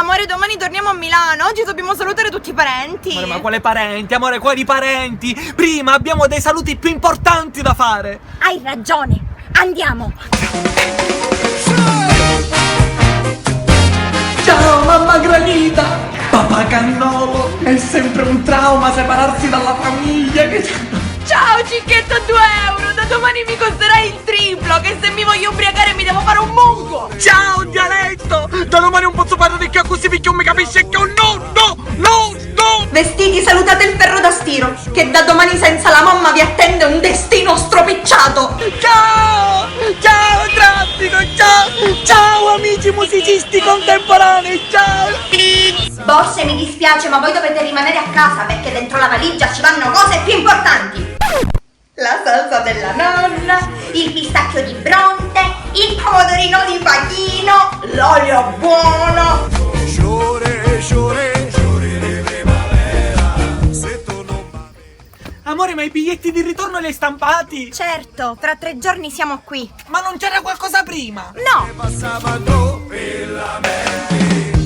Amore, domani torniamo a Milano. Oggi dobbiamo salutare tutti i parenti. Ma quale parenti? Amore, quali parenti? Prima abbiamo dei saluti più importanti da fare. Hai ragione. Andiamo. Ciao mamma granita, papà cannolo. È sempre un trauma separarsi dalla famiglia. Ciao cicchetto 2 euro. Da domani mi costerai il triplo. Che se mi voglio ubriacare mi devo fare un mungo. Ciao dialetto, da domani non posso parlare che così perché non mi capisce che no. Vestiti, salutate il ferro da stiro, che da domani senza la mamma vi attende un destino stropicciato. Ciao traffico, ciao amici musicisti contemporanei, ciao. Borse, mi dispiace, ma voi dovete rimanere a casa perché dentro la valigia ci vanno cose più importanti. La salsa della nonna, il pistacchio di Bronte, il pomodorino di Pachino, l'olio buono. Amore, ma i biglietti di ritorno li hai stampati? Certo, tra 3 giorni siamo qui. Ma non c'era qualcosa prima? No. Passava troppo la mente.